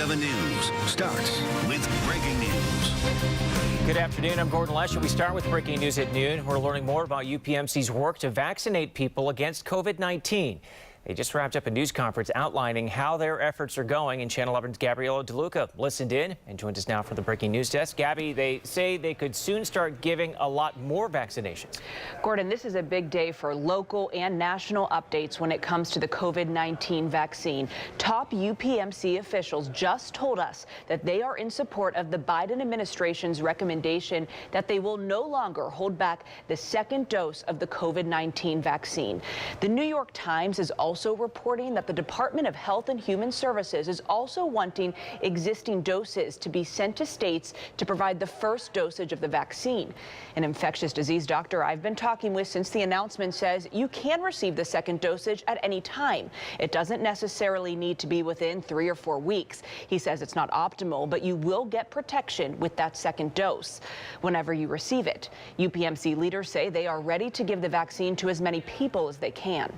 11 News starts with breaking news. Good afternoon. I'm Gordon Lesher. We start with breaking news at noon. We're learning more about UPMC's work to vaccinate people against COVID-19. They just wrapped up a news conference outlining how their efforts are going, and Channel 11's Gabriella DeLuca listened in and joins us now for the breaking news desk. Gabby, they say they could soon start giving a lot more vaccinations. Gordon, this is a big day for local and national updates when it comes to the COVID-19 vaccine. Top UPMC officials just told us that they are in support of the Biden administration's recommendation that they will no longer hold back the second dose of the COVID-19 vaccine. The New York Times is also reporting that the Department of Health and Human Services is also wanting existing doses to be sent to states to provide the first dosage of the vaccine. An infectious disease doctor I've been talking with since the announcement says you can receive the second dosage at any time. It doesn't necessarily need to be within 3 or 4 weeks. He says it's not optimal, but you will get protection with that second dose whenever you receive it. UPMC leaders say they are ready to give the vaccine to as many people as they can.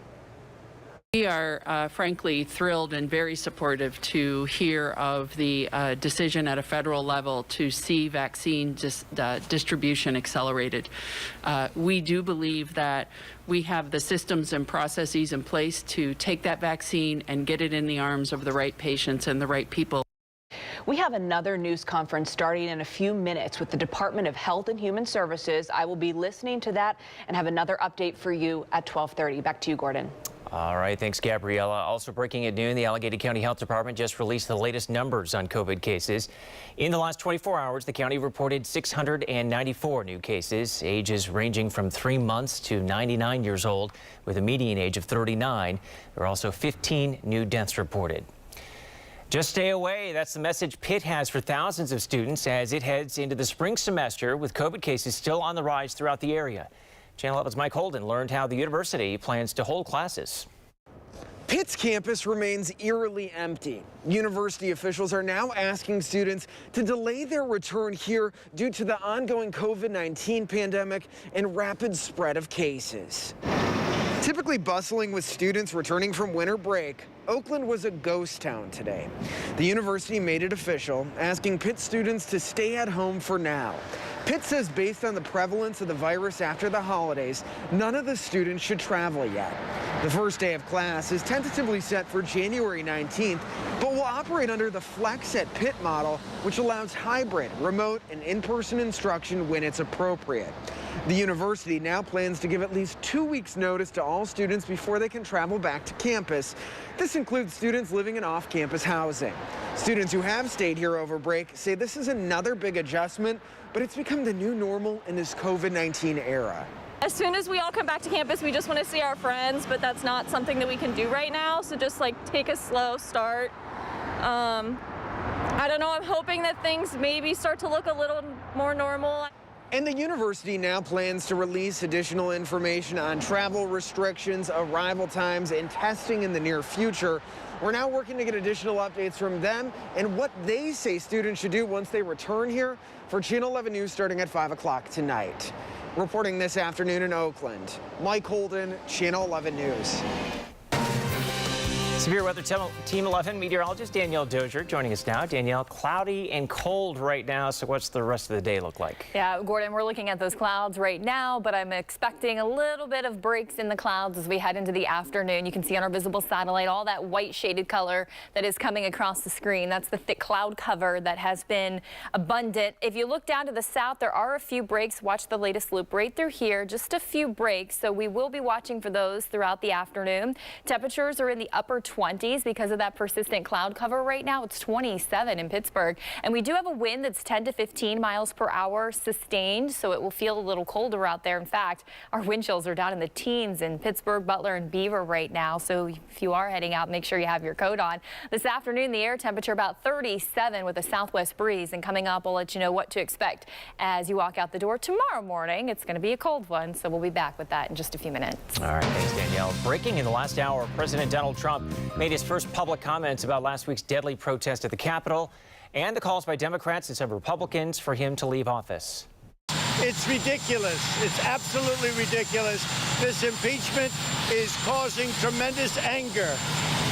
We are frankly thrilled and very supportive to hear of the decision at a federal level to see vaccine distribution accelerated. We do believe that we have the systems and processes in place to take that vaccine and get it in the arms of the right patients and the right people. We have another news conference starting in a few minutes with the Department of Health and Human Services. I will be listening to that and have another update for you at 12:30. Back to you, Gordon. All right, thanks, Gabriella. Also breaking at noon, the Allegheny County Health Department just released the latest numbers on COVID cases. In the last 24 hours, the county reported 694 new cases, ages ranging from 3 months to 99 years old, with a median age of 39. There are also 15 new deaths reported. Just stay away. That's the message Pitt has for thousands of students as it heads into the spring semester with COVID cases still on the rise throughout the area. Channel 11's Mike Holden learned how the university plans to hold classes. Pitt's campus remains eerily empty. University officials are now asking students to delay their return here due to the ongoing COVID-19 pandemic and rapid spread of cases. Typically bustling with students returning from winter break, Oakland was a ghost town today. The university made it official, asking Pitt students to stay at home for now. Pitt says based on the prevalence of the virus after the holidays, none of the students should travel yet. The first day of class is tentatively set for January 19th, but will operate under the Flex at Pitt model, which allows hybrid, remote, and in-person instruction when it's appropriate. The university now plans to give at least 2 weeks' notice to all students before they can travel back to campus. This includes students living in off-campus housing. Students who have stayed here over break say this is another big adjustment, but it's become the new normal in this COVID-19 era. As soon as we all come back to campus, we just want to see our friends, but that's not something that we can do right now. So just like take a slow start. I don't know, I'm hoping that things maybe start to look a little more normal. And the university now plans to release additional information on travel restrictions, arrival times, and testing in the near future. We're now working to get additional updates from them and what they say students should do once they return here for Channel 11 News starting at 5 o'clock tonight. Reporting this afternoon in Oakland, Mike Holden, Channel 11 News. Severe Weather Team 11 meteorologist Danielle Dozier joining us now. Danielle, cloudy and cold right now, so what's the rest of the day look like? Yeah, Gordon, we're looking at those clouds right now, but I'm expecting a little bit of breaks in the clouds as we head into the afternoon. You can see on our visible satellite all that white shaded color that is coming across the screen. That's the thick cloud cover that has been abundant. If you look down to the south, there are a few breaks. Watch the latest loop right through here, just a few breaks, so we will be watching for those throughout the afternoon. Temperatures are in the upper 20s because of that persistent cloud cover right now. It's 27 in Pittsburgh, and we do have a wind that's 10 to 15 miles per hour sustained, so it will feel a little colder out there. In fact, our wind chills are down in the teens in Pittsburgh, Butler, and Beaver right now, so if you are heading out, make sure you have your coat on. This afternoon, the air temperature about 37 with a southwest breeze, and coming up, I'll let you know what to expect as you walk out the door tomorrow morning. It's going to be a cold one, so we'll be back with that in just a few minutes. All right, thanks, Danielle. Breaking in the last hour, President Donald Trump made his first public comments about last week's deadly protest at the Capitol and the calls by Democrats and some Republicans for him to leave office. It's ridiculous. It's absolutely ridiculous. This impeachment is causing tremendous anger.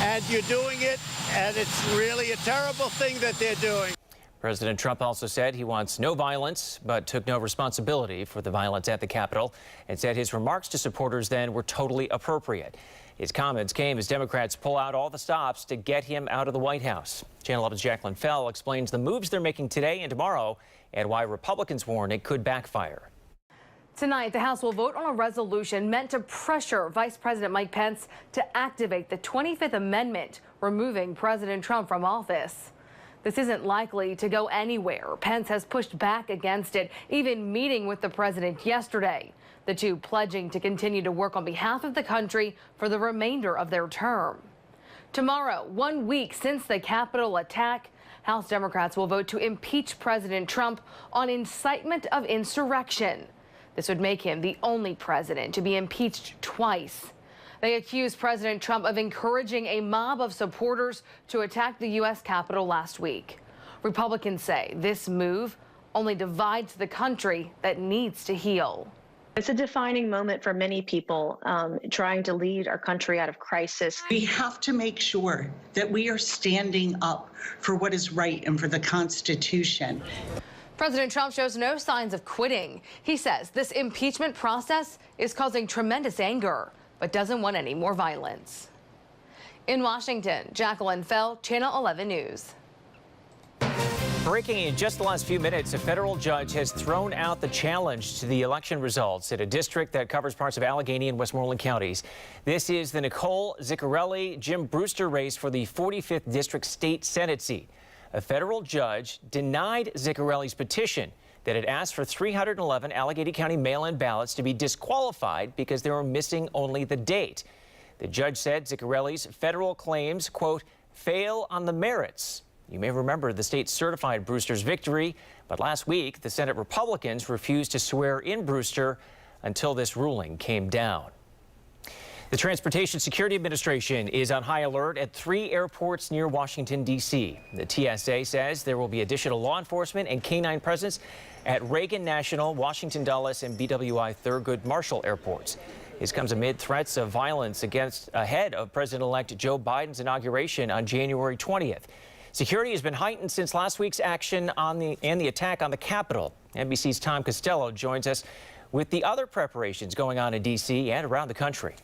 and you're doing it, and it's really a terrible thing that they're doing. President Trump also said he wants no violence, but took no responsibility for the violence at the Capitol and said his remarks to supporters then were totally appropriate. His comments came as Democrats pull out all the stops to get him out of the White House. Channel 11's Jacqueline Fell explains the moves they're making today and tomorrow and why Republicans warn it could backfire. Tonight, the House will vote on a resolution meant to pressure Vice President Mike Pence to activate the 25th Amendment, removing President Trump from office. This isn't likely to go anywhere. Pence has pushed back against it, even meeting with the president yesterday. The two pledging to continue to work on behalf of the country for the remainder of their term. Tomorrow, 1 week since the Capitol attack, House Democrats will vote to impeach President Trump on incitement of insurrection. This would make him the only president to be impeached twice. They accused President Trump of encouraging a mob of supporters to attack the U.S. Capitol last week. Republicans say this move only divides the country that needs to heal. It's a defining moment for many people trying to lead our country out of crisis. We have to make sure that we are standing up for what is right and for the Constitution. President Trump shows no signs of quitting. He says this impeachment process is causing tremendous anger, but doesn't want any more violence. In Washington, Jacqueline Fell, Channel 11 News. Breaking in just the last few minutes, a federal judge has thrown out the challenge to the election results at a district that covers parts of Allegheny and Westmoreland counties. This is the Nicole Ziccarelli-Jim Brewster race for the 45th District State Senate seat. A federal judge denied Ziccarelli's petition that had asked for 311 Allegheny County mail-in ballots to be disqualified because they were missing only the date. The judge said Ziccarelli's federal claims, quote, fail on the merits. You may remember the state certified Brewster's victory, but last week the Senate Republicans refused to swear in Brewster until this ruling came down. The Transportation Security Administration is on high alert at 3 airports near Washington, D.C. The TSA says there will be additional law enforcement and canine presence at Reagan National, Washington Dulles, and BWI Thurgood Marshall airports. This comes amid threats of violence ahead of President-elect Joe Biden's inauguration on January 20th. Security has been heightened since last week's action and the attack on the Capitol. NBC's Tom Costello joins us with the other preparations going on in D.C. and around the country.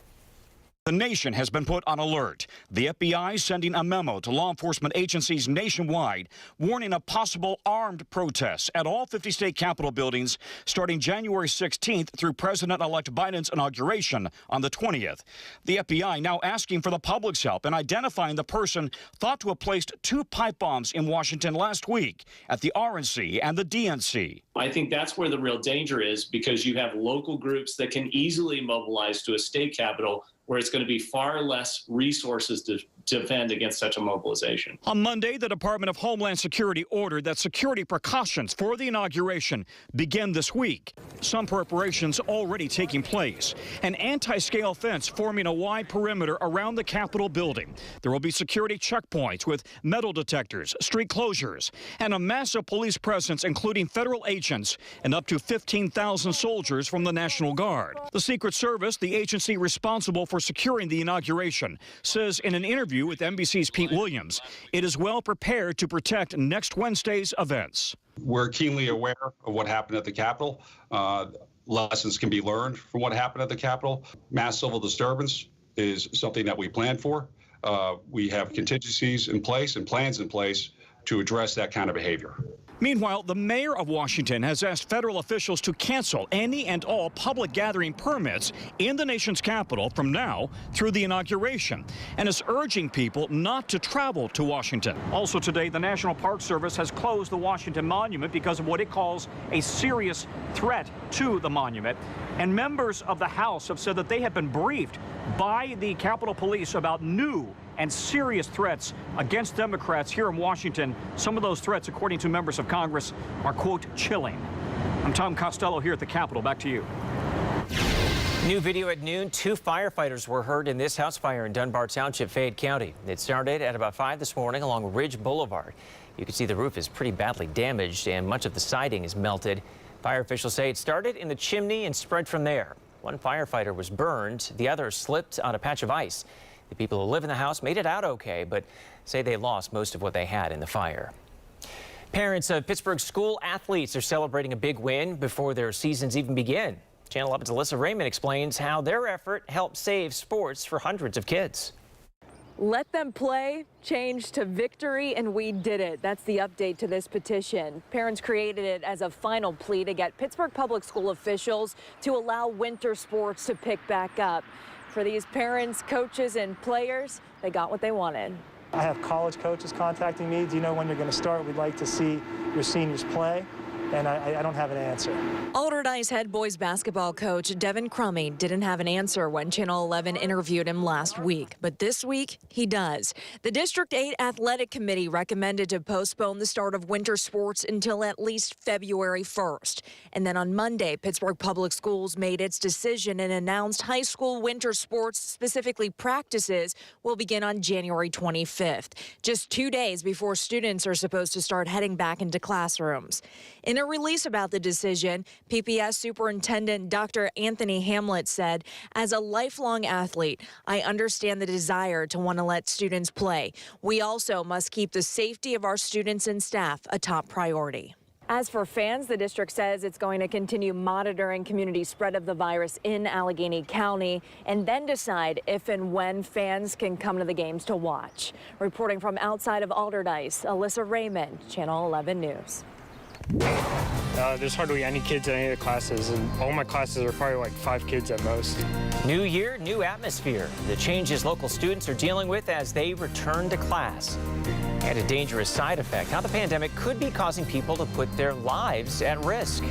The nation has been put on alert. The FBI sending a memo to law enforcement agencies nationwide warning of possible armed protests at all 50 state Capitol buildings starting January 16th through President-elect Biden's inauguration on the 20th. The FBI now asking for the public's help in identifying the person thought to have placed 2 pipe bombs in Washington last week at the RNC and the DNC. I think that's where the real danger is, because you have local groups that can easily mobilize to a state capitol where it's going to be far less resources to defend against such a mobilization. On Monday, the Department of Homeland Security ordered that security precautions for the inauguration begin this week. Some preparations already taking place. An anti-scale fence forming a wide perimeter around the Capitol building. There will be security checkpoints with metal detectors, street closures, and a massive police presence, including federal agents and up to 15,000 soldiers from the National Guard. The Secret Service, the agency responsible for securing the inauguration, says in an interview with NBC's Pete Williams, it is well prepared to protect next Wednesday's events. We're keenly aware of what happened at the Capitol. Lessons can be learned from what happened at the Capitol. Mass civil disturbance is something that we plan for. We have contingencies in place and plans in place to address that kind of behavior. Meanwhile, the mayor of Washington has asked federal officials to cancel any and all public gathering permits in the nation's capital from now through the inauguration, and is urging people not to travel to Washington. Also today, the National Park Service has closed the Washington Monument because of what it calls a serious threat to the monument. And members of the House have said that they have been briefed by the Capitol Police about new and serious threats against Democrats here in Washington. Some of those threats, according to members of Congress, are, quote, chilling. I'm Tom Costello here at the Capitol. Back to you. New video at noon. 2 firefighters were hurt in this house fire in Dunbar Township, Fayette County. It started at about 5 this morning along Ridge Boulevard. You can see the roof is pretty badly damaged and much of the siding is melted. Fire officials say it started in the chimney and spread from there. One firefighter was burned. The other slipped on a patch of ice. The people who live in the house made it out okay, but say they lost most of what they had in the fire. Parents of Pittsburgh school athletes are celebrating a big win before their seasons even begin. Channel 11's Alyssa Raymond explains how their effort helped save sports for hundreds of kids. Let them play, change to victory, and we did it. That's the update to this petition. Parents created it as a final plea to get Pittsburgh public school officials to allow winter sports to pick back up. For these parents, coaches, and players, they got what they wanted. I have college coaches contacting me. Do you know when you're going to start? We'd like to see your seniors play. And I don't have an answer. Allderdice head boys basketball coach Devin Crummy didn't have an answer when Channel 11 interviewed him last week, but this week he does. The District 8 Athletic Committee recommended to postpone the start of winter sports until at least February 1st. And then on Monday, Pittsburgh Public Schools made its decision and announced high school winter sports, specifically practices, will begin on January 25th, just 2 days before students are supposed to start heading back into classrooms. In a release about the decision, PPS Superintendent Dr. Anthony Hamlet said, "As a lifelong athlete, I understand the desire to want to let students play. We also must keep the safety of our students and staff a top priority." As for fans, the district says it's going to continue monitoring community spread of the virus in Allegheny County and then decide if and when fans can come to the games to watch. Reporting from outside of Allderdice, Alyssa Raymond, Channel 11 News. There's hardly any kids in any of the classes, and all my classes are probably like 5 kids at most. New year, new atmosphere. The changes local students are dealing with as they return to class. And a dangerous side effect, how the pandemic could be causing people to put their lives at risk.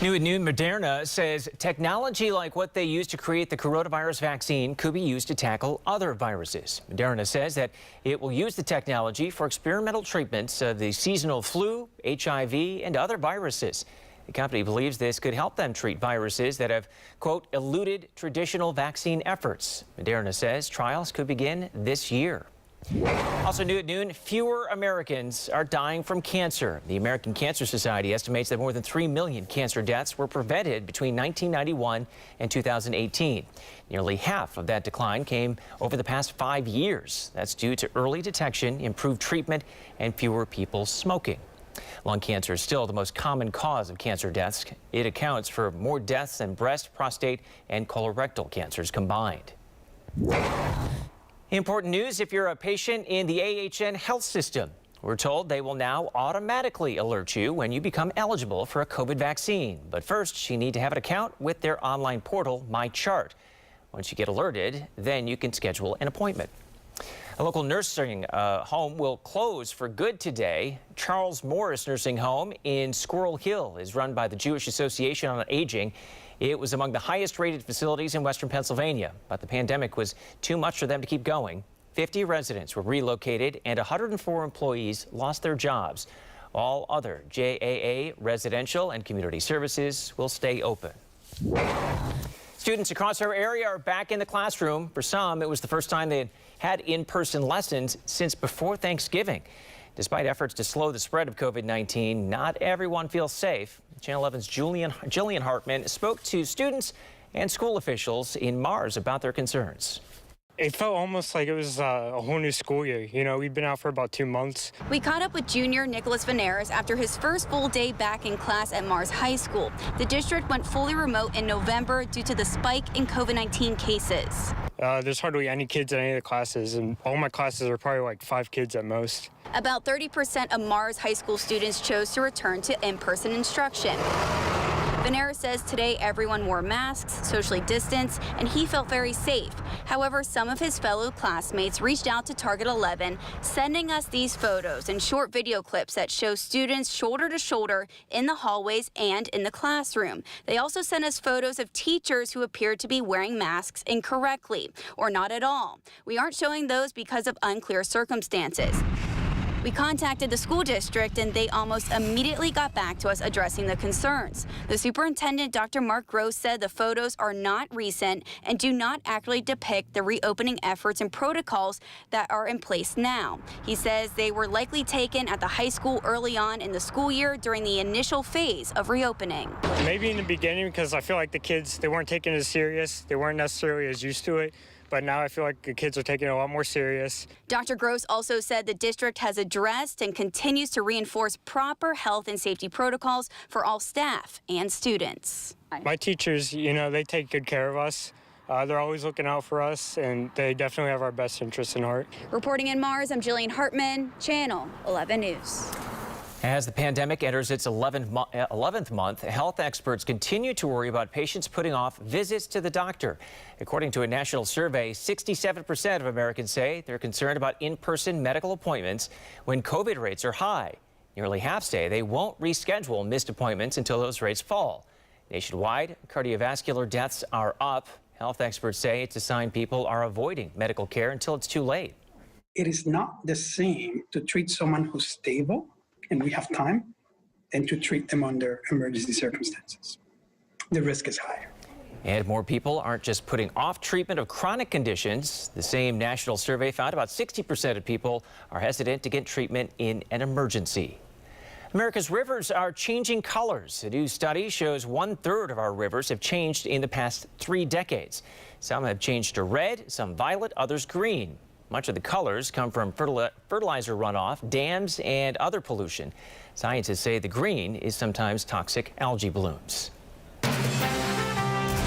New at noon, Moderna says technology like what they used to create the coronavirus vaccine could be used to tackle other viruses. Moderna says that it will use the technology for experimental treatments of the seasonal flu, HIV, and other viruses. The company believes this could help them treat viruses that have, quote, eluded traditional vaccine efforts. Moderna says trials could begin this year. Also new at noon, fewer Americans are dying from cancer. The American Cancer Society estimates that more than 3 million cancer deaths were prevented between 1991 and 2018. Nearly half of that decline came over the past 5 years. That's due to early detection, improved treatment, and fewer people smoking. Lung cancer is still the most common cause of cancer deaths. It accounts for more deaths than breast, prostate, and colorectal cancers combined. Important news if you're a patient in the AHN health system. We're told they will now automatically alert you when you become eligible for a COVID vaccine. But first, you need to have an account with their online portal, MyChart. Once you get alerted, then you can schedule an appointment. A local nursing home will close for good today. Charles Morris Nursing Home in Squirrel Hill is run by the Jewish Association on Aging. It was among the highest rated facilities in Western Pennsylvania, but the pandemic was too much for them to keep going. 50 residents were relocated and 104 employees lost their jobs. All other JAA residential and community services will stay open. Students across our area are back in the classroom. For some, it was the first time they had in-person lessons since before Thanksgiving. Despite efforts to slow the spread of COVID-19, not everyone feels safe. Channel 11's Jillian Hartman spoke to students and school officials in Mars about their concerns. It felt almost like it was a whole new school year. You know, we've been out for about 2 months. We caught up with junior Nicholas Veneris after his first full day back in class at Mars High School. The district went fully remote in November due to the spike in COVID-19 cases. There's hardly any kids in any of the classes, and all my classes are probably like 5 kids at most. About 30% of Mars High School students chose to return to in-person instruction. Veneris says today everyone wore masks, socially distanced, and he felt very safe. However, some of his fellow classmates reached out to Target 11, sending us these photos and short video clips that show students shoulder to shoulder in the hallways and in the classroom. They also sent us photos of teachers who appeared to be wearing masks incorrectly or not at all. We aren't showing those because of unclear circumstances. We contacted the school district and they almost immediately got back to us addressing the concerns. The superintendent, Dr. Mark Gross, said the photos are not recent and do not accurately depict the reopening efforts and protocols that are in place now. He says they were likely taken at the high school early on in the school year during the initial phase of reopening. Maybe in the beginning because I feel like the kids, they weren't taking it as serious. They weren't necessarily as used to it. But now I feel like the kids are taking it a lot more serious. Dr. Gross also said the district has addressed and continues to reinforce proper health and safety protocols for all staff and students. My teachers, you know, they take good care of us. They're always looking out for us, and they definitely have our best interests in heart. Reporting in Mars, I'm Jillian Hartman, Channel 11 News. As the pandemic enters its 11th month, health experts continue to worry about patients putting off visits to the doctor. According to a national survey, 67% of Americans say they're concerned about in-person medical appointments when COVID rates are high. Nearly half say they won't reschedule missed appointments until those rates fall. Nationwide, cardiovascular deaths are up. Health experts say it's a sign people are avoiding medical care until it's too late. It is not the same to treat someone who's stable and we have time, and to treat them under emergency circumstances. The risk is higher. And more people aren't just putting off treatment of chronic conditions. The same national survey found about 60% of people are hesitant to get treatment in an emergency. America's rivers are changing colors. A new study shows 1/3 of our rivers have changed in the past 3 decades. Some have changed to red, some violet, others green. Much of the colors come from fertilizer runoff, dams, and other pollution. Scientists say the green is sometimes toxic algae blooms.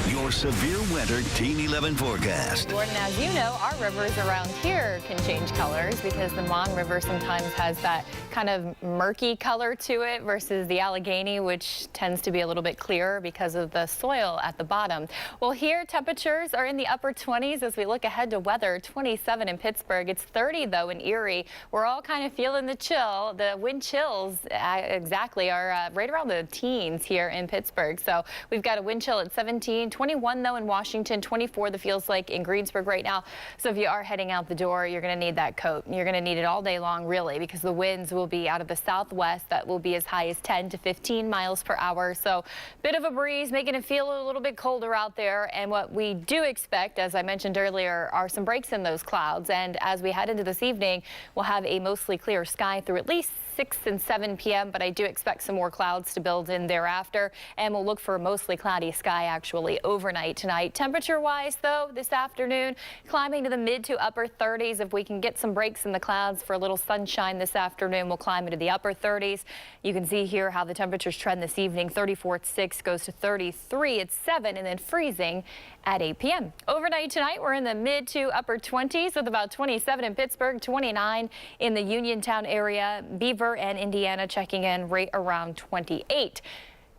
Your severe winter Teen 11 forecast. Gordon, as you know, our rivers around here can change colors because the Mon River sometimes has that kind of murky color to it versus the Allegheny, which tends to be a little bit clearer because of the soil at the bottom. Well, here temperatures are in the upper 20s as we look ahead to weather. 27 in Pittsburgh. It's 30 though in Erie. We're all kind of feeling the chill. The wind chills exactly are right around the teens here in Pittsburgh. So we've got a wind chill at 17, 21 21 though in Washington, 24 the feels like in Greensburg right now. So if you are heading out the door, you're going to need that coat. You're going to need it all day long, really, because the winds will be out of the southwest. That will be as high as 10 to 15 miles per hour. So bit of a breeze, making it feel a little bit colder out there. And what we do expect, as I mentioned earlier, are some breaks in those clouds. And as we head into this evening, we'll have a mostly clear sky through at least 6 and 7 p.m., but I do expect some more clouds to build in thereafter, and we'll look for a mostly cloudy sky actually overnight tonight. Temperature-wise, though, this afternoon, climbing to the mid to upper 30s. If we can get some breaks in the clouds for a little sunshine this afternoon, we'll climb into the upper 30s. You can see here how the temperatures trend this evening. 34 at 6 goes to 33 at 7, and then freezing at 8 p.m. Overnight tonight, we're in the mid to upper 20s with about 27 in Pittsburgh, 29 in the Uniontown area. Beaver and Indiana checking in right around 28.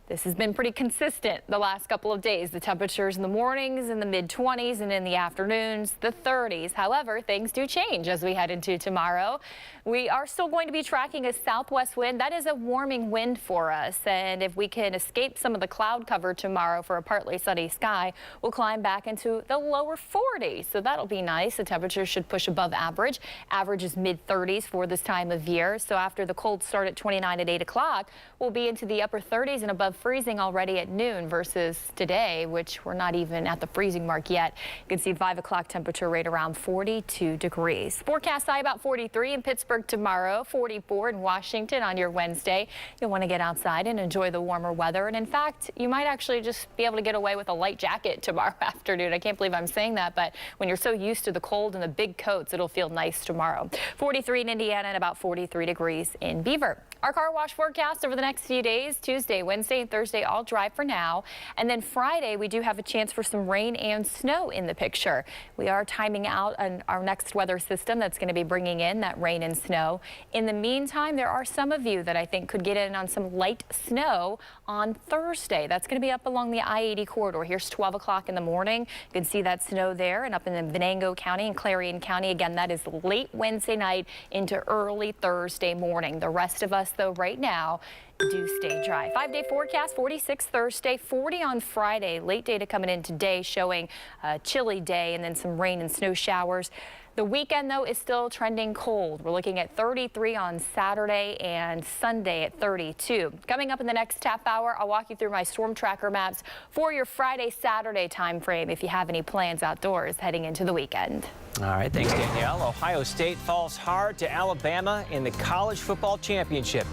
This has been pretty consistent the last couple of days. The temperatures in the mornings in the mid-20s and in the afternoons, the 30s. However, things do change as we head into tomorrow. We are still going to be tracking a southwest wind. That is a warming wind for us. And if we can escape some of the cloud cover tomorrow for a partly sunny sky, we'll climb back into the lower 40s. So that'll be nice. The temperature should push above average. Average is mid-30s for this time of year. So after the cold start at 29 at 8 o'clock, we'll be into the upper 30s and above freezing already at noon versus today, which we're not even at the freezing mark yet. You can see 5 o'clock temperature right around 42 degrees. Forecast high about 43 in Pittsburgh tomorrow, 44 in Washington on your Wednesday. You'll want to get outside and enjoy the warmer weather. And in fact, you might actually just be able to get away with a light jacket tomorrow afternoon. I can't believe I'm saying that, but when you're so used to the cold and the big coats, it'll feel nice tomorrow. 43 in Indiana and about 43 degrees in Beaver. Our car wash forecast over the next few days, Tuesday, Wednesday, and Thursday, all dry for now. And then Friday, we do have a chance for some rain and snow in the picture. We are timing out our next weather system that's going to be bringing in that rain and snow. In the meantime, there are some of you that I think could get in on some light snow on Thursday. That's going to be up along the I-80 corridor. Here's 12 o'clock in the morning. You can see that snow there, and up in the Venango County and Clarion County. Again, that is late Wednesday night into early Thursday morning. The rest of us, though, right now do stay dry. 5-day forecast, 46 Thursday, 40 on Friday. Late data coming in today showing a chilly day and then some rain and snow showers. The weekend, though, is still trending cold. We're looking at 33 on Saturday and Sunday at 32. Coming up in the next half hour, I'll walk you through my storm tracker maps for your Friday, Saturday time frame if you have any plans outdoors heading into the weekend. All right, thanks, Danielle. Ohio State falls hard to Alabama in the college football championship.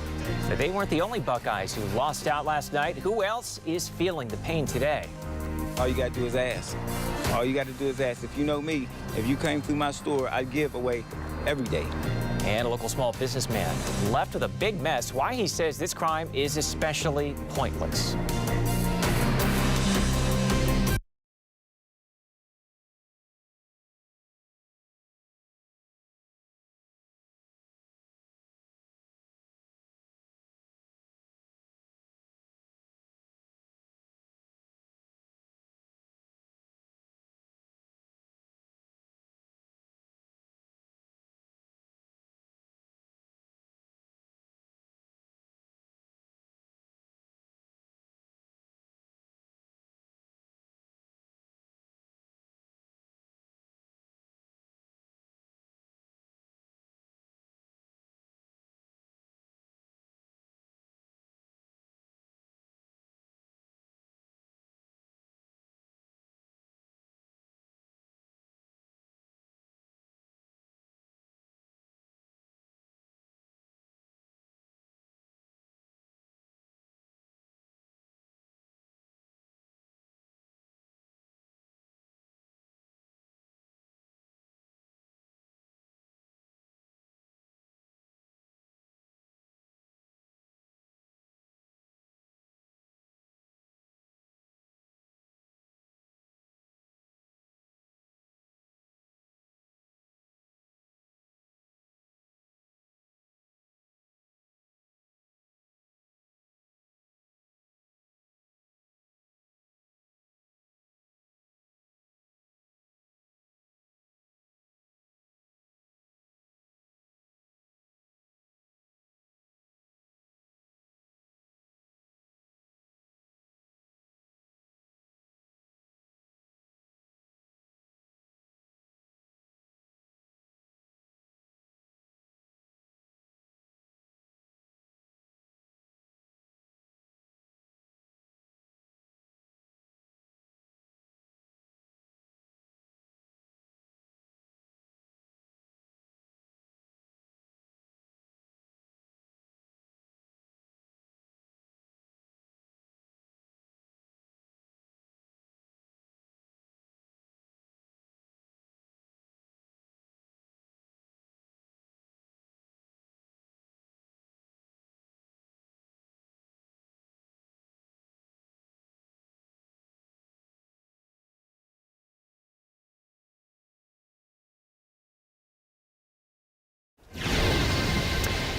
But they weren't the only Buckeyes who lost out last night. Who else is feeling the pain today? All you got to do is ask. All you got to do is ask. If you know me, if you came through my store, I'd give away every day. And a local small businessman left with a big mess. Why he says this crime is especially pointless.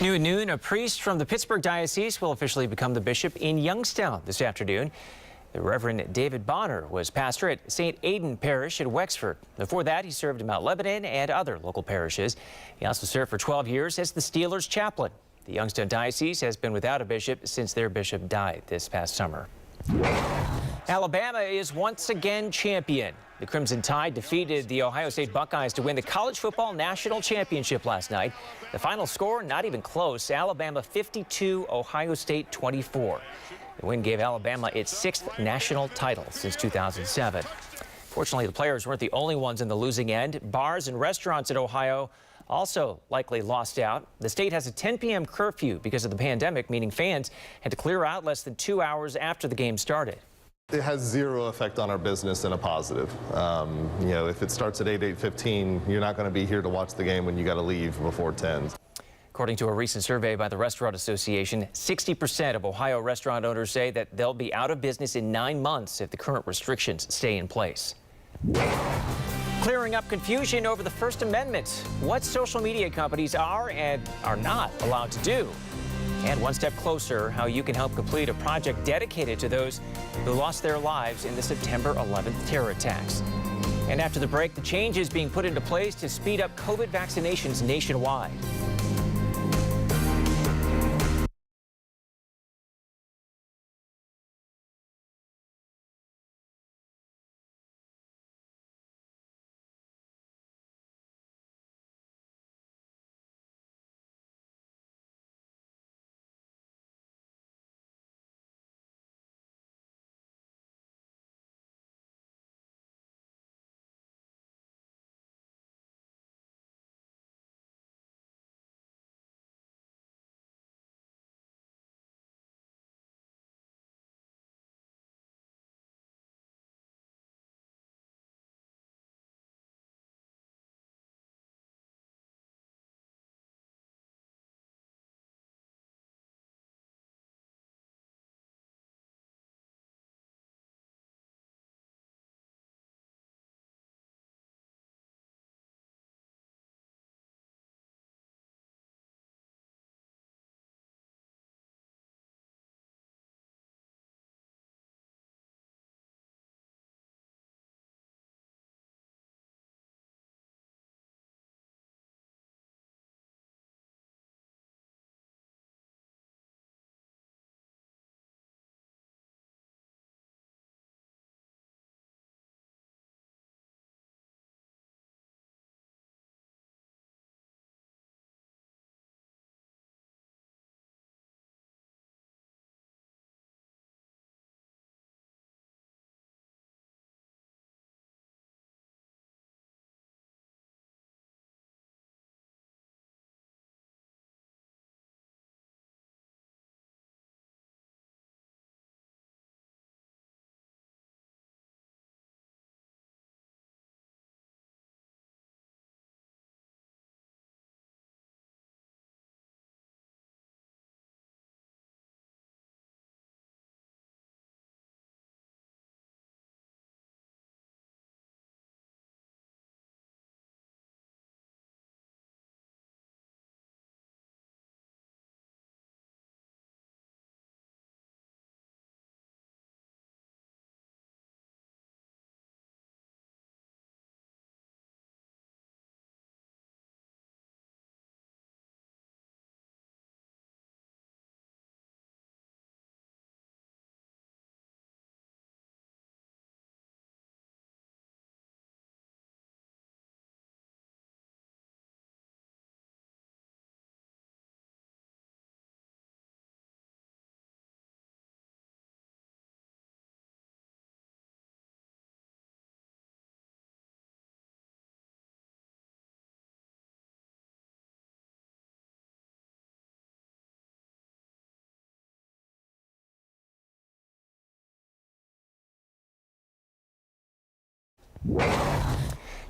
New at noon, a priest from the Pittsburgh diocese will officially become the bishop in Youngstown this afternoon. The Reverend David Bonner was pastor at St. Aidan Parish in Wexford. Before that, he served in Mount Lebanon and other local parishes. He also served for 12 years as the Steelers chaplain. The Youngstown diocese has been without a bishop since their bishop died this past summer. Alabama is once again champion. The Crimson Tide defeated the Ohio State Buckeyes to win the college football national championship last night. The final score, not even close. Alabama 52, Ohio State 24. The win gave Alabama its 6th national title since 2007. Fortunately, the players weren't the only ones in the losing end. Bars and restaurants in Ohio also likely lost out. The state has a 10 p.m. curfew because of the pandemic, meaning fans had to clear out less than 2 hours after the game started. It has zero effect on our business in a positive. You know, if it starts at 8:15, you're not going to be here to watch the game when you got to leave before 10. According to a recent survey by the Restaurant Association, 60% of Ohio restaurant owners say that they'll be out of business in 9 months if the current restrictions stay in place. Clearing up confusion over the First Amendment, what social media companies are and are not allowed to do. And one step closer, how you can help complete a project dedicated to those who lost their lives in the September 11th terror attacks. And after the break, the changes being put into place to speed up COVID vaccinations nationwide.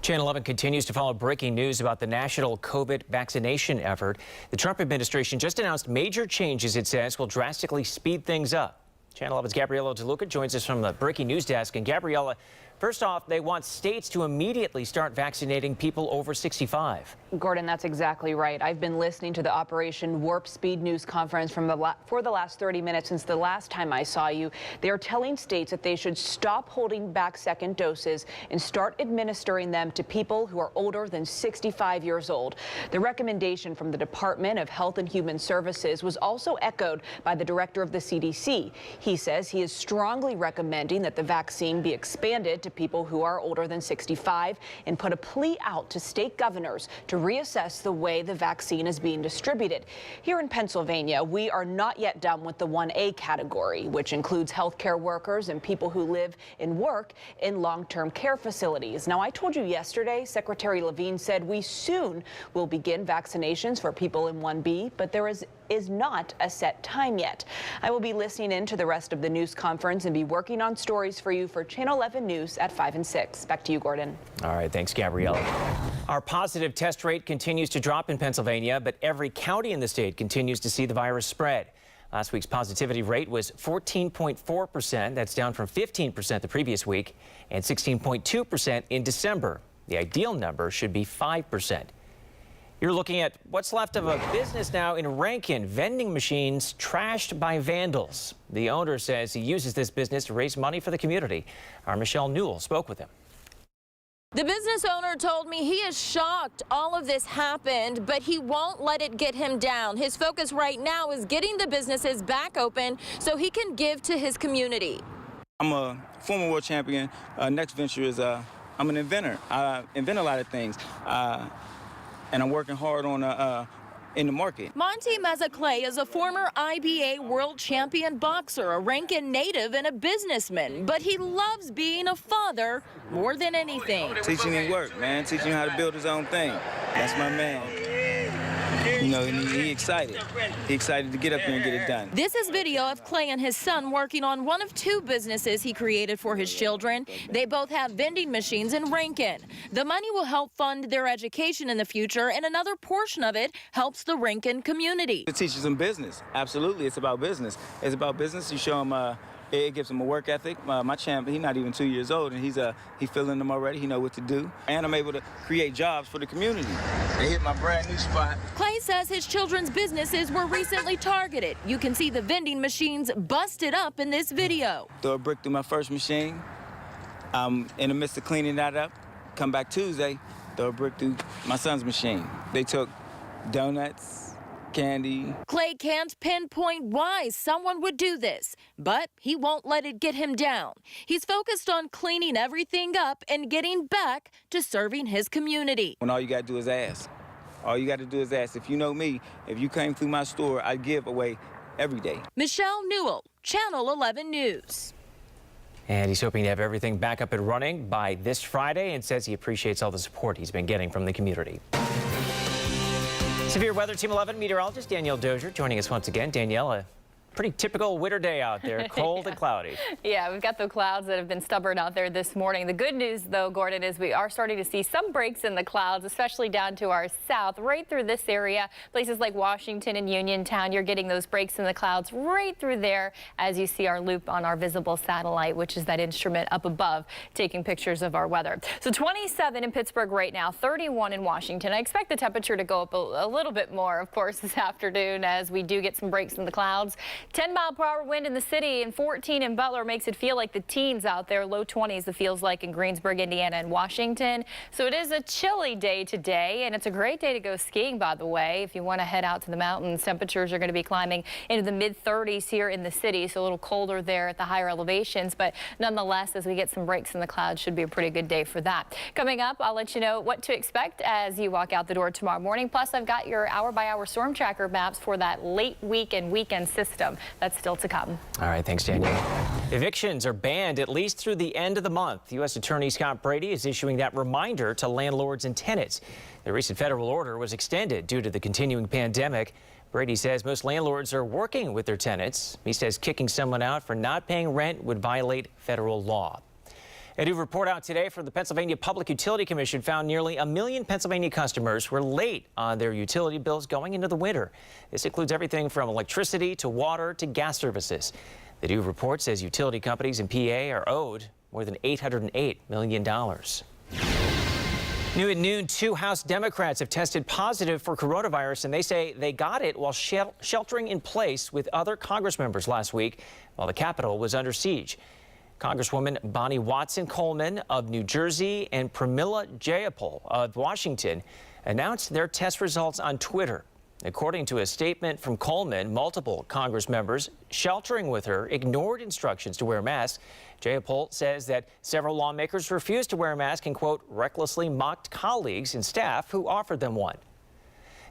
Channel 11 continues to follow breaking news about the national COVID vaccination effort. The Trump administration just announced major changes it says will drastically speed things up. Channel 11's Gabriella DeLuca joins us from the breaking news desk. And Gabriella, First off, they want states to immediately start vaccinating people over 65. Gordon, that's exactly right. I've been listening to the Operation Warp Speed news conference for the last 30 minutes since the last time I saw you. They are telling states that they should stop holding back second doses and start administering them to people who are older than 65 years old. The recommendation from the Department of Health and Human Services was also echoed by the director of the CDC. He says he is strongly recommending that the vaccine be expanded to people who are older than 65 and put a plea out to state governors to reassess the way the vaccine is being distributed. Here in Pennsylvania, we are not yet done with the 1A category, which includes healthcare workers and people who live and work in long-term care facilities. Now, I told you yesterday, Secretary Levine said we soon will begin vaccinations for people in 1B, but there is not a set time yet. I will be listening in to the rest of the news conference and be working on stories for you for Channel 11 News at 5 and 6. Back to you, Gordon. All right, thanks, Gabriella. Our positive test rate continues to drop in Pennsylvania, but every county in the state continues to see the virus spread. Last week's positivity rate was 14.4%. That's down from 15% the previous week and 16.2% in December. The ideal number should be 5%. You're looking at what's left of a business now in Rankin, vending machines trashed by vandals. The owner says he uses this business to raise money for the community. Our Michelle Newell spoke with him. The business owner told me he is shocked all of this happened, but he won't let it get him down. His focus right now is getting the businesses back open so he can give to his community. I'm a former world champion. Next venture is I'm an inventor. I invent a lot of things. And I'm working hard on in the market. Monty Mazzaclay is a former IBA world champion boxer, a Rankin native and a businessman, but he loves being a father more than anything. Teaching him work, man. Teaching him how to build his own thing. That's my man. You know, he excited. He excited to get up there and get it done. This is video of Clay and his son working on one of two businesses he created for his children. They both have vending machines in Rankin. The money will help fund their education in the future, and another portion of it helps the Rankin community. It teaches them business. Absolutely, it's about business. It's about business. You show them. It gives him a work ethic. My champ, he's not even 2 years old, and he's feeling them already. He know what to do. And I'm able to create jobs for the community. They hit my brand new spot. Clay says his children's businesses were recently targeted. You can see the vending machines busted up in this video. Throw a brick through my first machine. I'm in the midst of cleaning that up. Come back Tuesday, throw a brick through my son's machine. They took donuts, candy. Clay can't pinpoint why someone would do this, but he won't let it get him down. He's focused on cleaning everything up and getting back to serving his community. When all you got to do is ask. All you got to do is ask. If you know me, if you came through my store, I give away every day. Michelle Newell, Channel 11 News. And he's hoping to have everything back up and running by this Friday and says he appreciates all the support he's been getting from the community. Severe Weather Team 11 meteorologist Danielle Dozier joining us once again. Danielle, a pretty typical winter day out there, cold and cloudy. Yeah, we've got the clouds that have been stubborn out there this morning. The good news, though, Gordon, is we are starting to see some breaks in the clouds, especially down to our south, right through this area. Places like Washington and Uniontown, you're getting those breaks in the clouds right through there as you see our loop on our visible satellite, which is that instrument up above taking pictures of our weather. So 27 in Pittsburgh right now, 31 in Washington. I expect the temperature to go up a little bit more, of course, this afternoon as we do get some breaks in the clouds. 10-mile-per-hour wind in the city and 14 in Butler makes it feel like the teens out there. Low 20s it feels like in Greensburg, Indiana and Washington. So it is a chilly day today, and it's a great day to go skiing, by the way. If you want to head out to the mountains, temperatures are going to be climbing into the mid-30s here in the city, so a little colder there at the higher elevations. But nonetheless, as we get some breaks in the clouds, should be a pretty good day for that. Coming up, I'll let you know what to expect as you walk out the door tomorrow morning. Plus, I've got your hour-by-hour storm tracker maps for that late week and weekend system. That's still to come. All right, thanks, Daniel. Evictions are banned at least through the end of the month. U.S. Attorney Scott Brady is issuing that reminder to landlords and tenants. The recent federal order was extended due to the continuing pandemic. Brady says most landlords are working with their tenants. He says kicking someone out for not paying rent would violate federal law. A new report out today from the Pennsylvania Public Utility Commission found nearly 1 million Pennsylvania customers were late on their utility bills going into the winter. This includes everything from electricity to water to gas services. The new report says utility companies in PA are owed more than $808 million. New at noon, 2 House Democrats have tested positive for coronavirus, and they say they got it while sheltering in place with other Congress members last week while the Capitol was under siege. Congresswoman Bonnie Watson-Coleman of New Jersey and Pramila Jayapal of Washington announced their test results on Twitter. According to a statement from Coleman, multiple Congress members sheltering with her ignored instructions to wear masks. Jayapal says that several lawmakers refused to wear a mask and, quote, recklessly mocked colleagues and staff who offered them one.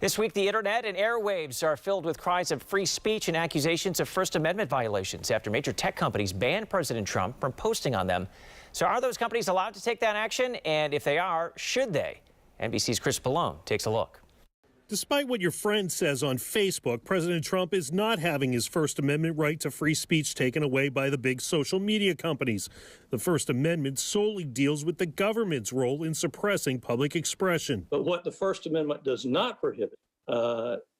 This week, the internet and airwaves are filled with cries of free speech and accusations of First Amendment violations after major tech companies banned President Trump from posting on them. So are those companies allowed to take that action? And if they are, should they? NBC's Chris Pallone takes a look. Despite what your friend says on Facebook, President Trump is not having his First Amendment right to free speech taken away by the big social media companies. The First Amendment solely deals with the government's role in suppressing public expression. But what the First Amendment does not prohibit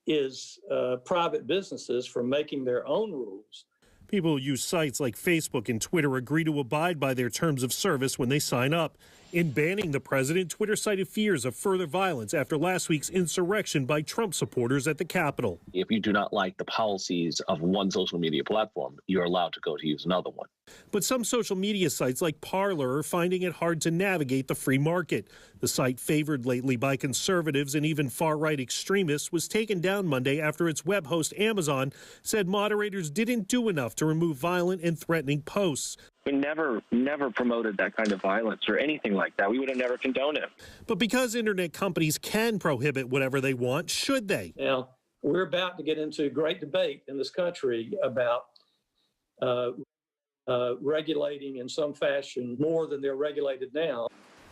is private businesses from making their own rules. People who use sites like Facebook and Twitter agree to abide by their terms of service when they sign up. In banning the president, Twitter cited fears of further violence after last week's insurrection by Trump supporters at the Capitol. If you do not like the policies of one social media platform, you're allowed to go to use another one. But some social media sites like Parler are finding it hard to navigate the free market. The site, favored lately by conservatives and even far-right extremists, was taken down Monday after its web host Amazon said moderators didn't do enough to remove violent and threatening posts. We never promoted that kind of violence or anything like that. We would have never condoned it. But because internet companies can prohibit whatever they want, should they? Now, we're about to get into a great debate in this country about regulating in some fashion more than they're regulated now.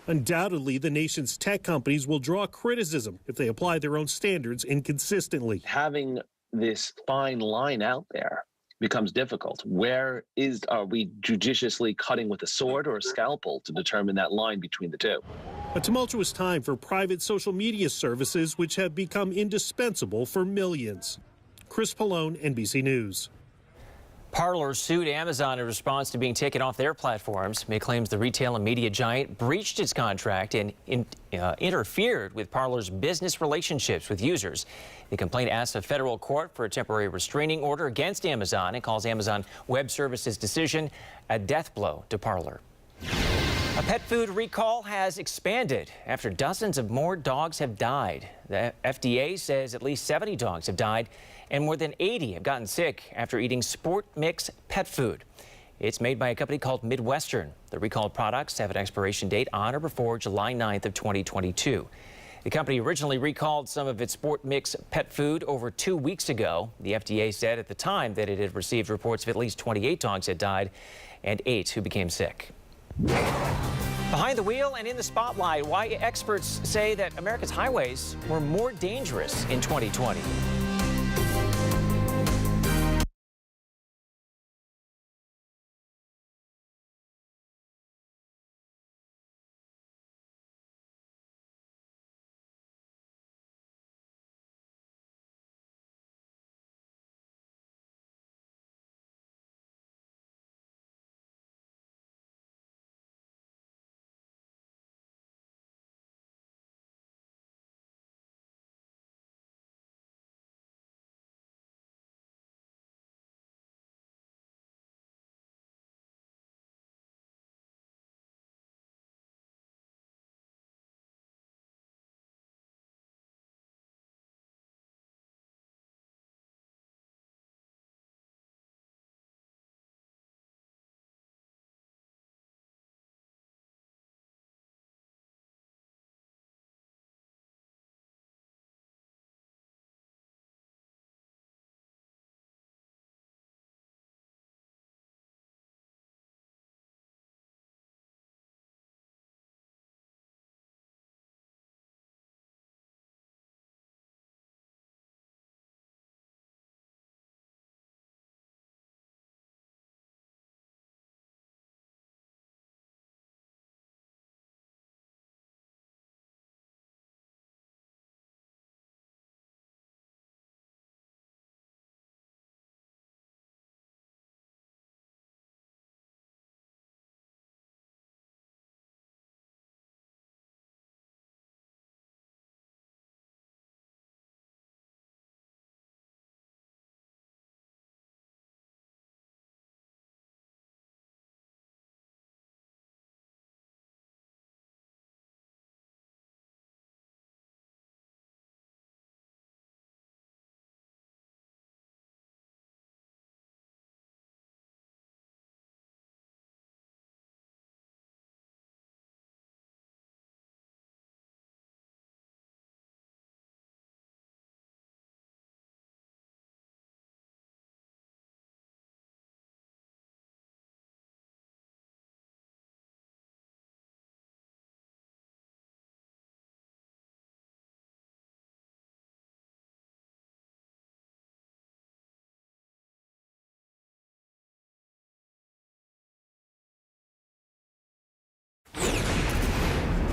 Undoubtedly, the nation's tech companies will draw criticism if they apply their own standards inconsistently. Having this fine line out there becomes difficult. Are we judiciously cutting with a sword or a scalpel to determine that line between the two? A tumultuous time for private social media services, which have become indispensable for millions. Chris Pallone, NBC News. Parler sued Amazon in response to being taken off their platforms. It claims the retail and media giant breached its contract and interfered with Parler's business relationships with users. The complaint asks a federal court for a temporary restraining order against Amazon and calls Amazon Web Services' decision a death blow to Parler. A pet food recall has expanded after dozens of more dogs have died. The FDA says at least 70 dogs have died and more than 80 have gotten sick after eating sport mix pet food. It's made by a company called Midwestern. The recalled products have an expiration date on or before July 9th of 2022. The company originally recalled some of its sport mix pet food over 2 weeks ago. The FDA said at the time that it had received reports of at least 28 dogs had died and 8 who became sick. Behind the wheel and in the spotlight, why experts say that America's highways were more dangerous in 2020.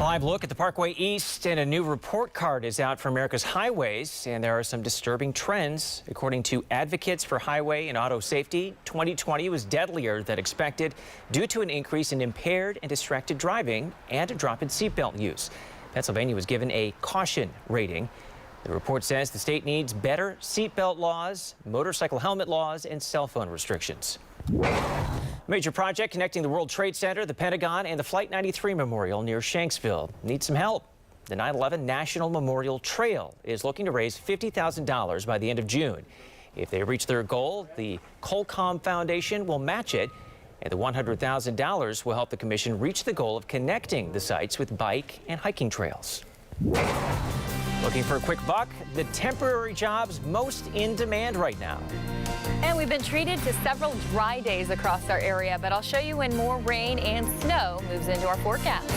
Live look at the Parkway East, and a new report card is out for America's highways, and there are some disturbing trends. According to advocates for highway and auto safety, 2020 was deadlier than expected due to an increase in impaired and distracted driving and a drop in seatbelt use. Pennsylvania was given a caution rating. The report says the state needs better seatbelt laws, motorcycle helmet laws, and cell phone restrictions. Major project connecting the World Trade Center, the Pentagon, and the Flight 93 Memorial near Shanksville needs some help. The 9/11 National Memorial Trail is looking to raise $50,000 by the end of June. If they reach their goal, the Colcom Foundation will match it, and the $100,000 will help the commission reach the goal of connecting the sites with bike and hiking trails. Looking for a quick buck? The temporary jobs most in demand right now. And we've been treated to several dry days across our area, but I'll show you when more rain and snow moves into our forecast.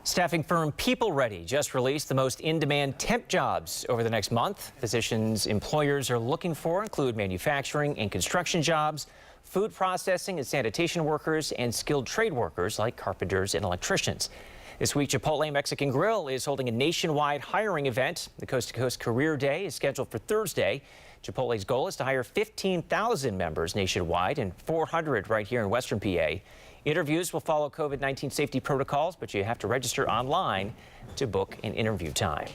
Staffing firm People Ready just released the most in-demand temp jobs over the next month. Positions employers are looking for include manufacturing and construction jobs, food processing and sanitation workers, and skilled trade workers like carpenters and electricians. This week, Chipotle Mexican Grill is holding a nationwide hiring event. The Coast to Coast Career Day is scheduled for Thursday. Chipotle's goal is to hire 15,000 members nationwide and 400 right here in Western PA. Interviews will follow COVID-19 safety protocols, but you have to register online to book an interview time.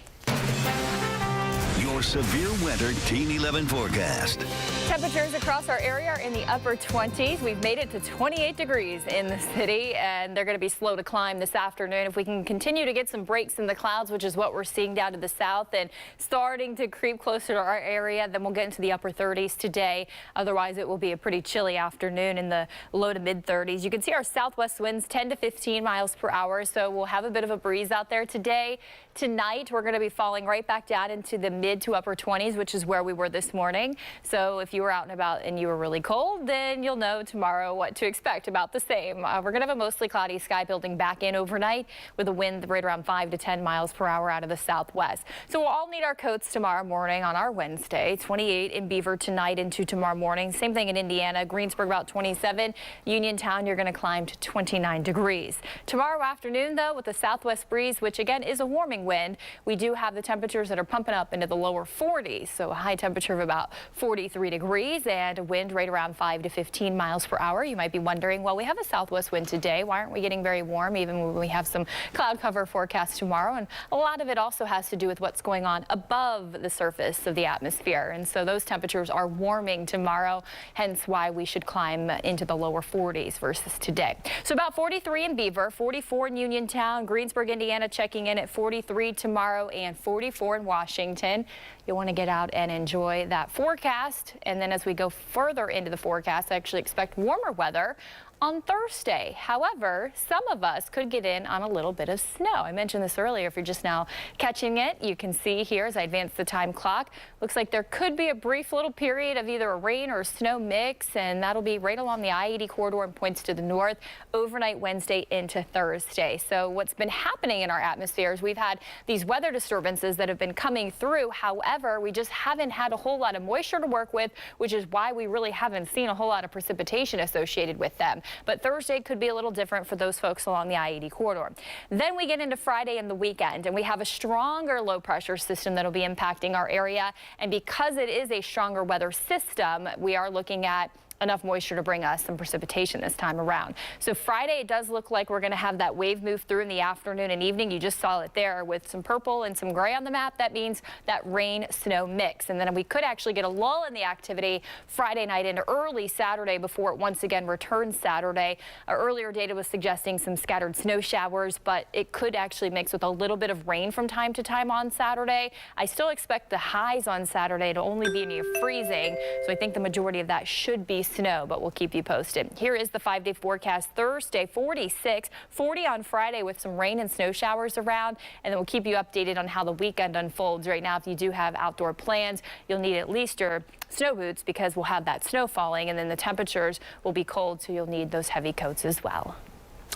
Your severe weather Team 11 forecast. Temperatures across our area are in the upper 20s. We've made it to 28 degrees in the city, and they're going to be slow to climb this afternoon. If we can continue to get some breaks in the clouds, which is what we're seeing down to the south and starting to creep closer to our area, then we'll get into the upper 30s today. Otherwise, it will be a pretty chilly afternoon in the low to mid 30s. You can see our southwest winds 10 to 15 miles per hour, so we'll have a bit of a breeze out there today. Tonight, we're going to be falling right back down into the mid to upper 20s, which is where we were this morning. So if you were out and about and you were really cold, then you'll know tomorrow what to expect, about the same. We're going to have a mostly cloudy sky building back in overnight with a wind right around 5 to 10 miles per hour out of the southwest. So we'll all need our coats tomorrow morning on our Wednesday. 28 in Beaver tonight into tomorrow morning. Same thing in Indiana. Greensburg about 27. Uniontown, you're going to climb to 29 degrees. Tomorrow afternoon, though, with the southwest breeze, which again is a warming wind, we do have the temperatures that are pumping up into the lower 40s. So a high temperature of about 43 degrees and a wind right around 5 to 15 miles per hour. You might be wondering, well, we have a southwest wind today. Why aren't we getting very warm even when we have some cloud cover forecast tomorrow? And a lot of it also has to do with what's going on above the surface of the atmosphere. And so those temperatures are warming tomorrow, hence why we should climb into the lower 40s versus today. So about 43 in Beaver, 44 in Uniontown, Greensburg, Indiana checking in at 43 tomorrow and 44 in Washington. You'll want to get out and enjoy that forecast. And then as we go further into the forecast, I actually expect warmer weather on Thursday. However, some of us could get in on a little bit of snow. I mentioned this earlier. If you're just now catching it, you can see here as I advance the time clock, looks like there could be a brief little period of either a rain or a snow mix, and that'll be right along the I-80 corridor and points to the north overnight Wednesday into Thursday. So what's been happening in our atmosphere is we've had these weather disturbances that have been coming through. However, we just haven't had a whole lot of moisture to work with, which is why we really haven't seen a whole lot of precipitation associated with them. But Thursday could be a little different for those folks along the I-80 corridor. Then we get into Friday and the weekend, and we have a stronger low pressure system that'll be impacting our area. And because it is a stronger weather system, we are looking at enough moisture to bring us some precipitation this time around. So Friday, it does look like we're going to have that wave move through in the afternoon and evening. You just saw it there with some purple and some gray on the map. That means that rain snow mix. And then we could actually get a lull in the activity Friday night into early Saturday before it once again returns Saturday. Earlier data was suggesting some scattered snow showers, but it could actually mix with a little bit of rain from time to time on Saturday. I still expect the highs on Saturday to only be near freezing. So I think the majority of that should be snow, but we'll keep you posted. Here is the 5-day forecast. Thursday, 46, 40 on Friday with some rain and snow showers around, and then we'll keep you updated on how the weekend unfolds. Right now, if you do have outdoor plans, you'll need at least your snow boots because we'll have that snow falling, and then the temperatures will be cold, so you'll need those heavy coats as well.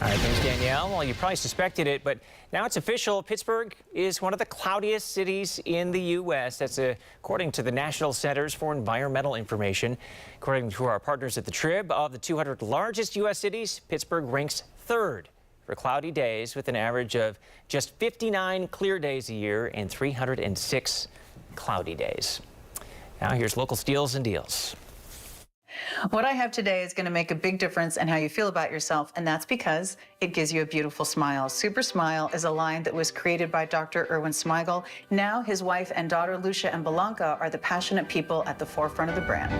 All right, thanks, Danielle. Well, you probably suspected it, but now it's official. Pittsburgh is one of the cloudiest cities in the U.S. That's according to the National Centers for Environmental Information. According to our partners at the Trib, of the 200 largest U.S. cities, Pittsburgh ranks third for cloudy days with an average of just 59 clear days a year and 306 cloudy days. Now here's local steals and deals. What I have today is going to make a big difference in how you feel about yourself, and that's because it gives you a beautiful smile. Super Smile is a line that was created by Dr. Erwin Smigel. Now his wife and daughter, Lucia and Belanca, are the passionate people at the forefront of the brand.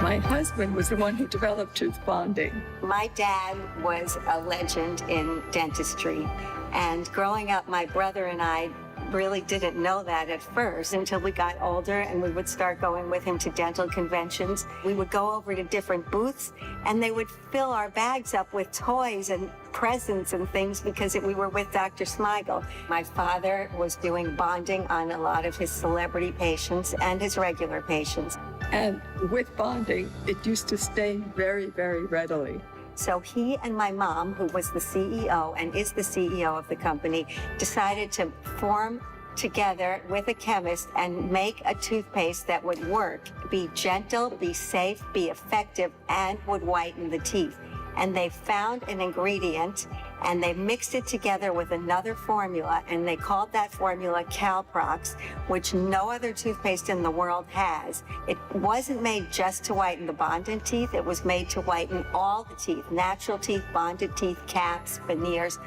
My husband was the one who developed tooth bonding. My dad was a legend in dentistry, and growing up, my brother and I really didn't know that at first until we got older and we would start going with him to dental conventions. We would go over to different booths and they would fill our bags up with toys and presents and things because we were with Dr. Smigel. My father was doing bonding on a lot of his celebrity patients and his regular patients. And with bonding, it used to stain very, very readily. So he and my mom, who was the CEO and is the CEO of the company, decided to form together with a chemist and make a toothpaste that would work, be gentle, be safe, be effective, and would whiten the teeth. And they found an ingredient and they mixed it together with another formula, and they called that formula Calprox, which no other toothpaste in the world has. It wasn't made just to whiten the bonded teeth, it was made to whiten all the teeth, natural teeth, bonded teeth, caps, veneers,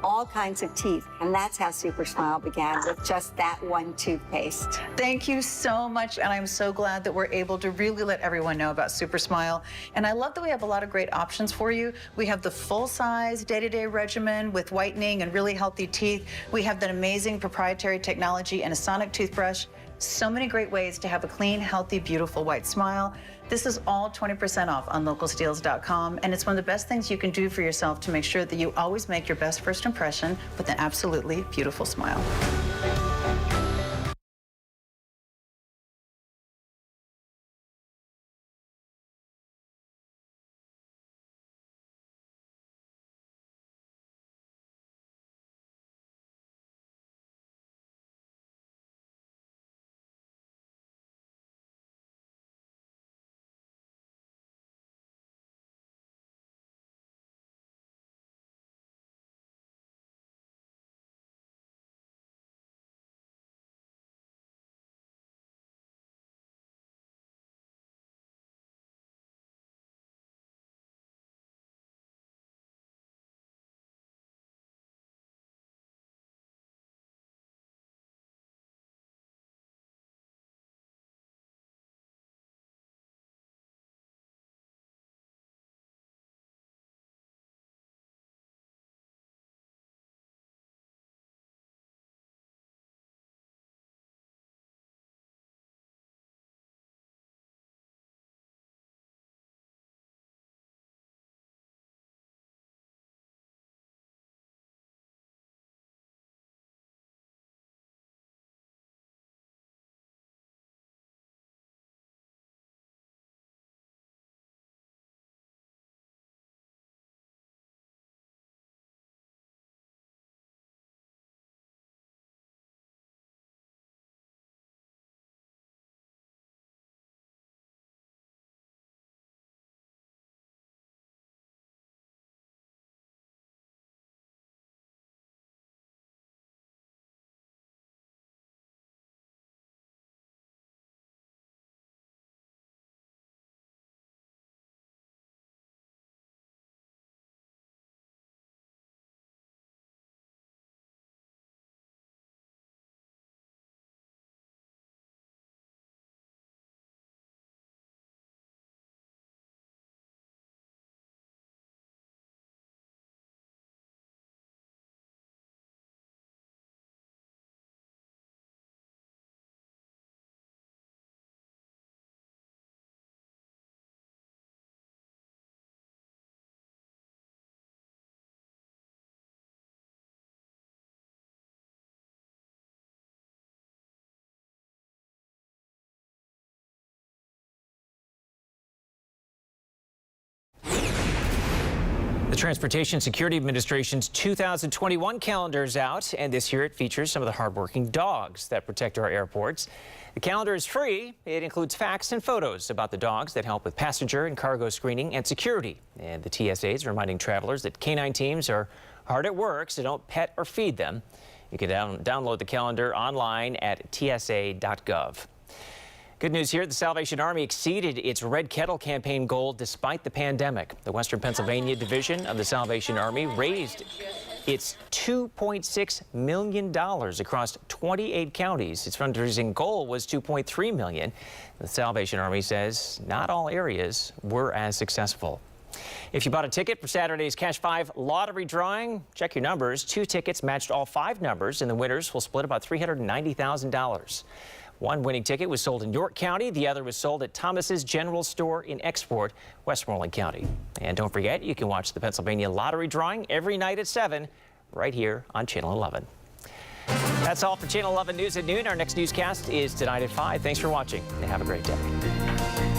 all kinds of teeth. And that's how Super Smile began, with just that one toothpaste. Thank you so much, and I'm so glad that we're able to really let everyone know about Super Smile. And I love that we have a lot of great options for you. We have the full-size day-to-day regimen with whitening and really healthy teeth. We have that amazing proprietary technology and a sonic toothbrush. So many great ways to have a clean, healthy, beautiful white smile. This is all 20% off on localsteals.com, and it's one of the best things you can do for yourself to make sure that you always make your best first impression with an absolutely beautiful smile. The Transportation Security Administration's 2021 calendar is out, and this year it features some of the hardworking dogs that protect our airports. The calendar is free. It includes facts and photos about the dogs that help with passenger and cargo screening and security. And the TSA is reminding travelers that canine teams are hard at work, so don't pet or feed them. You can download the calendar online at tsa.gov. Good news here, the Salvation Army exceeded its Red Kettle campaign goal despite the pandemic. The Western Pennsylvania Division of the Salvation Army raised its $2.6 million across 28 counties. Its fundraising goal was $2.3 million. The Salvation Army says not all areas were as successful. If you bought a ticket for Saturday's Cash 5 lottery drawing, check your numbers. 2 tickets matched all 5 numbers, and the winners will split about $390,000. One winning ticket was sold in York County. The other was sold at Thomas's General Store in Export, Westmoreland County. And don't forget, you can watch the Pennsylvania lottery drawing every night at 7 right here on Channel 11. That's all for Channel 11 News at noon. Our next newscast is tonight at 5. Thanks for watching and have a great day.